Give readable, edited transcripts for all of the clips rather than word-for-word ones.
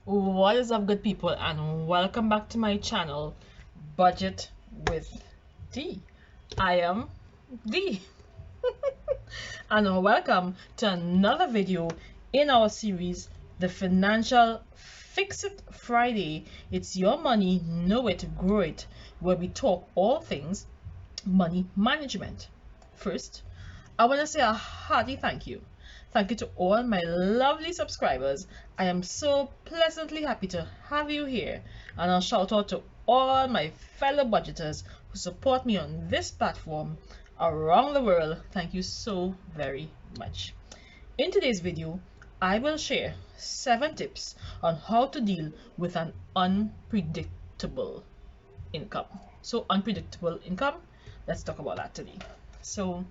What is up, good people, and welcome back to my channel, Budget with D. I am D. And welcome to another video in our series, The Financial Fix It Friday. It's your money, know it, grow it, where we talk all things money management. First, I want to say a hearty thank you. Thank you to all my lovely subscribers. I am so pleasantly happy to have you here. And I'll shout out to all my fellow budgeters who support me on this platform around the world. Thank you so very much. In today's video, I will share 7 tips on how to deal with an unpredictable income. So unpredictable income, let's talk about that today. So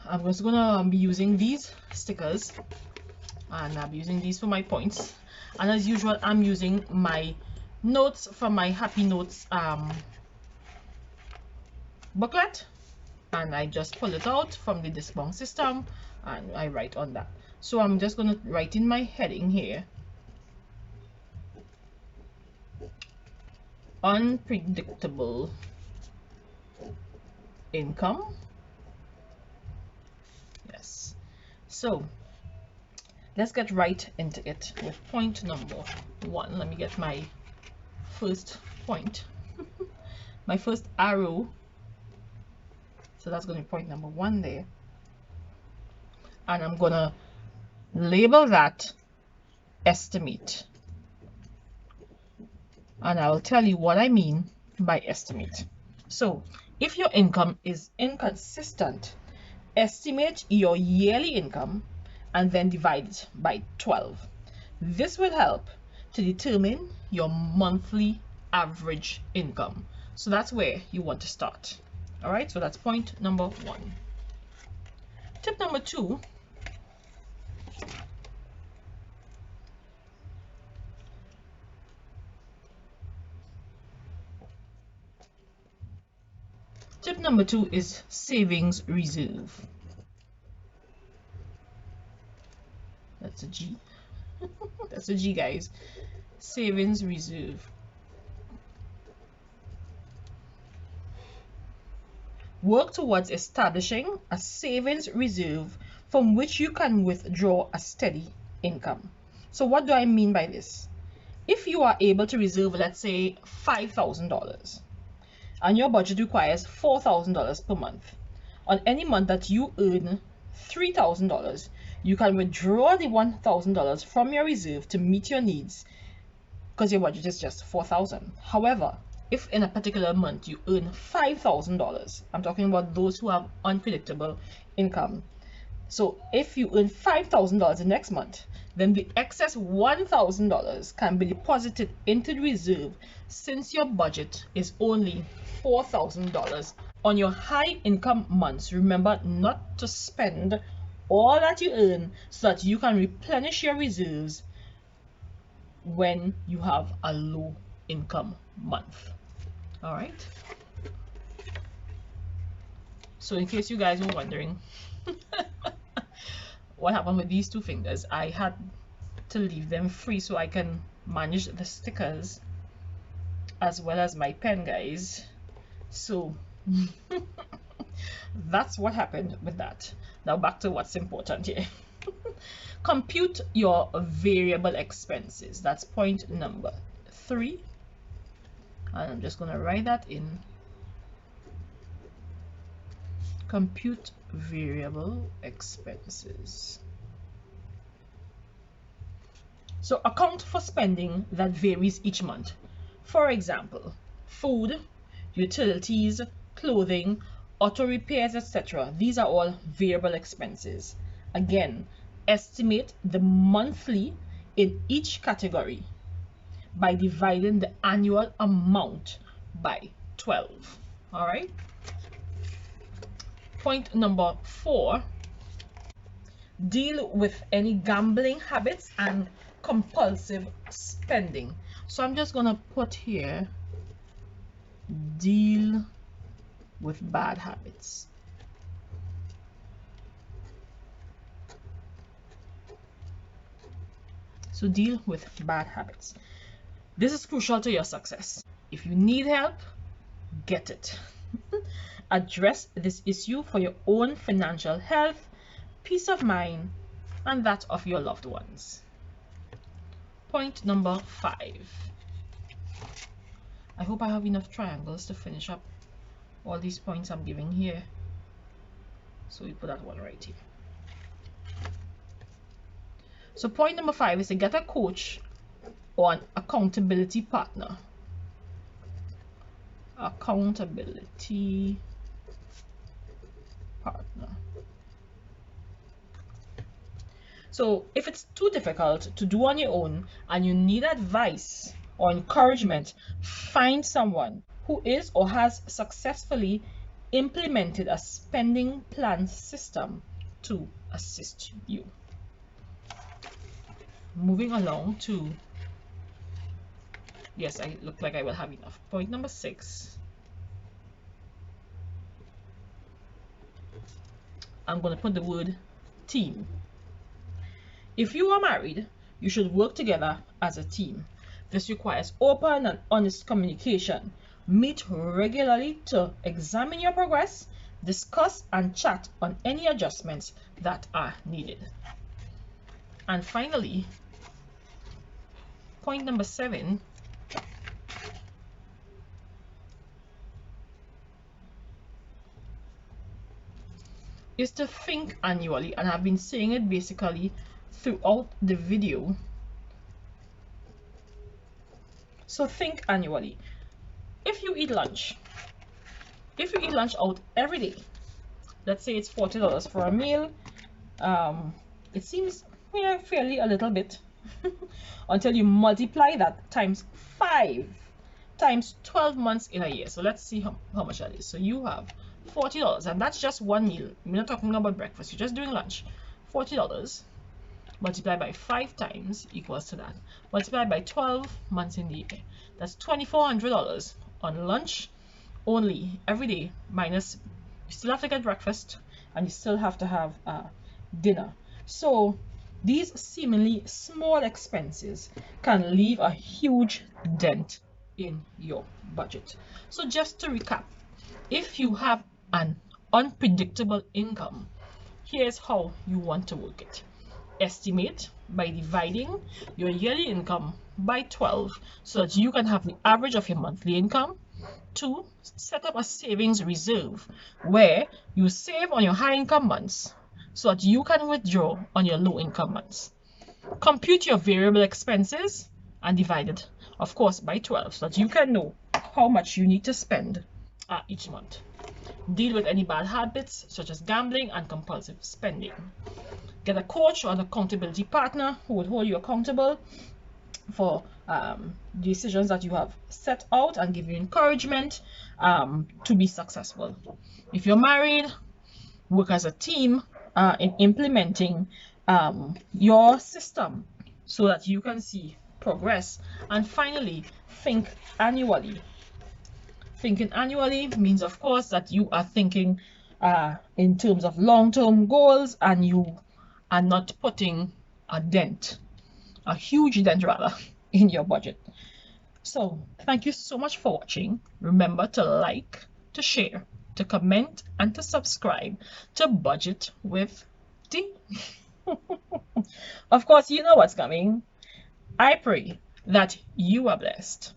I'm just gonna be using these stickers, and I'll be using these for my points, and as usual I'm using my notes from my Happy Notes booklet, and I just pull it out from the discount system and I write on that. So I'm just gonna write in my heading here, unpredictable income. Yes, so let's get right into it with point number 1. Let me get my first point, my first arrow. So that's going to be point number 1 there, and I'm gonna label that estimate, and I will tell you what I mean by estimate. So if your income is inconsistent, estimate your yearly income and then divide it by 12. This will help to determine your monthly average income. So that's where you want to start. All right, so that's point number 1. Tip number 2. Tip number 2 is savings reserve. That's a G. That's a G, guys. Savings reserve. Work towards establishing a savings reserve from which you can withdraw a steady income. So what do I mean by this? If you are able to reserve, let's say $5,000, and your budget requires $4,000 per month, on any month that you earn $3,000, you can withdraw the $1,000 from your reserve to meet your needs, because your budget is just $4,000. However, if in a particular month you earn $5,000, I'm talking about those who have unpredictable income. So if you earn $5,000 the next month, then the excess $1,000 can be deposited into the reserve, since your budget is only $4,000. On your high income months, remember not to spend all that you earn, so that you can replenish your reserves when you have a low income month. All right, so in case you guys were wondering what happened with these 2 fingers, I had to leave them free so I can manage the stickers as well as my pen, guys. So that's what happened with that. Now back to what's important here. Compute your variable expenses. That's point number 3, and I'm just going to write that in. Compute variable expenses. So account for spending that varies each month. For example, food, utilities, clothing, auto repairs, etc. These are all variable expenses. Again, estimate the monthly in each category by dividing the annual amount by 12. All right. Point number 4, deal with any gambling habits and compulsive spending. So I'm just gonna put here, deal with bad habits. So deal with bad habits. This is crucial to your success. If you need help, get it. Address this issue for your own financial health, peace of mind, and that of your loved ones. Point number 5. I hope I have enough triangles to finish up all these points I'm giving here. So we put that one right here. So point number 5 is to get a coach or an accountability partner. Accountability partner. So if it's too difficult to do on your own and you need advice or encouragement, find someone who is or has successfully implemented a spending plan system to assist you. Moving along to, yes, I look like I will have enough. Point number 6. I'm going to put the word team. If you are married, you should work together as a team. This requires open and honest communication. Meet regularly to examine your progress, discuss and chat on any adjustments that are needed. And finally, point number 7. Is to think annually, and I've been saying it basically throughout the video. So think annually. If you eat lunch out every day, let's say it's $40 for a meal, it seems fairly a little bit until you multiply that times 5 times 12 months in a year. So let's see how much that is. So you have $40, and that's just one meal. We're not talking about breakfast, you're just doing lunch. $40 multiplied by 5 times equals to that. Multiplied by 12 months in the year. That's $2,400 on lunch only every day, minus you still have to get breakfast and you still have to have dinner. So these seemingly small expenses can leave a huge dent in your budget. So just to recap, if you have an unpredictable income, here's how you want to work it. Estimate by dividing your yearly income by 12 so that you can have the average of your monthly income. 2, set up a savings reserve where you save on your high income months so that you can withdraw on your low income months. Compute your variable expenses and divide it, of course, by 12 so that you can know how much you need to spend each month. Deal with any bad habits such as gambling and compulsive spending. Get a coach or an accountability partner who would hold you accountable for decisions that you have set out and give you encouragement to be successful. If you're married, work as a team in implementing your system so that you can see progress. And finally, think annually. Thinking annually means, of course, that you are thinking in terms of long-term goals and you are not putting a huge dent rather, in your budget. So thank you so much for watching. Remember to like, to share, to comment, and to subscribe to Budget with D. Of course, you know what's coming. I pray that you are blessed,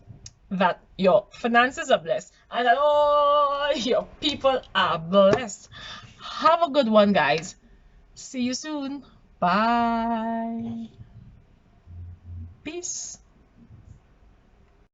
that your finances are blessed, and that all your people are blessed. Have a good one, guys. See you soon. Bye. Peace.